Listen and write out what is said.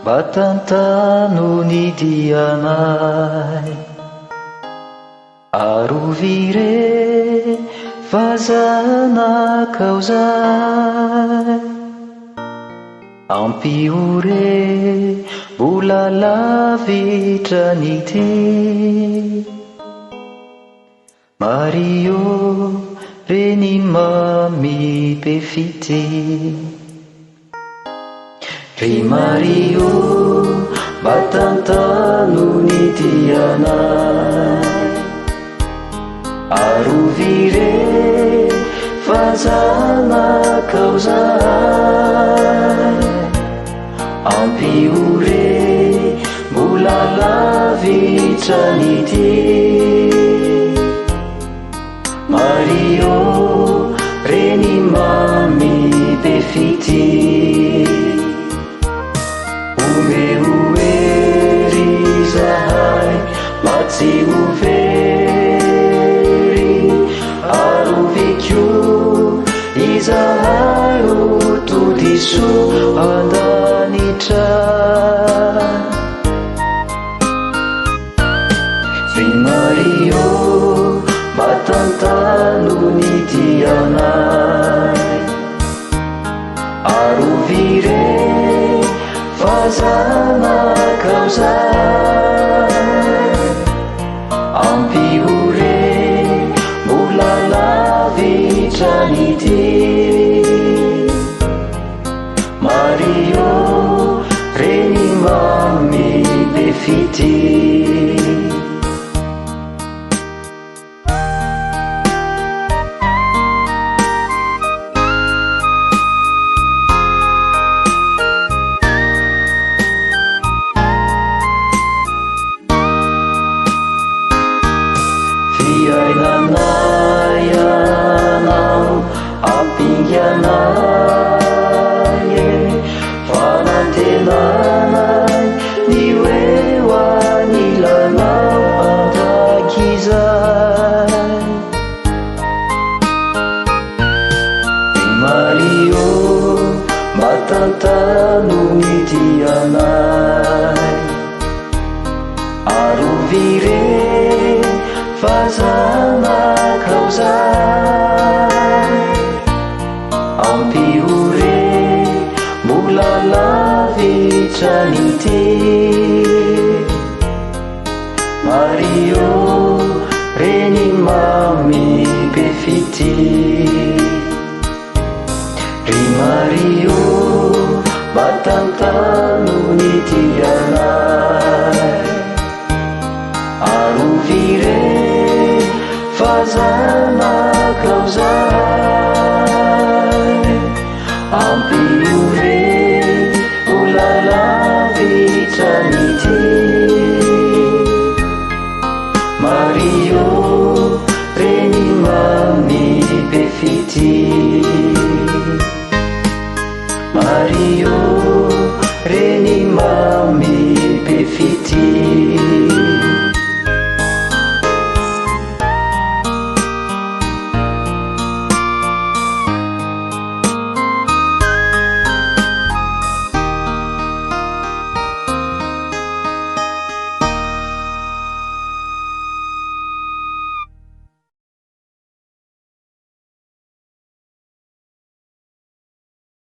Tantano ni Dianay, arovire fazana kauzay, ampiore mbola lavitra nity. Mario reny mami befity, ry Mario Tantano ni Dianay, arovire fazana kauzay, ampiore mbola lavitra nity. Mario reny mami befity, omehoery zahay matsy overy, aroviko izahay otodiso andanitra. Ry Mario Tantano ni Dianay, arovire fazana kauzay, ampiore mbola lavitra nity. Mario reny mami befity, fiainanay anao ampinganay, fanantenanay ny eo anilanao andrakizay. Ry Mario Tantano ni Dianay, arovire fazana kauzay, ampiore mbola lavitra nity. Mario reny mami befity, ry Mario Tantano ni Dianay, arovire fazana kauzay, ampiore mbola lavitra nity. Mario reny mami befity, Mario reny mami befity.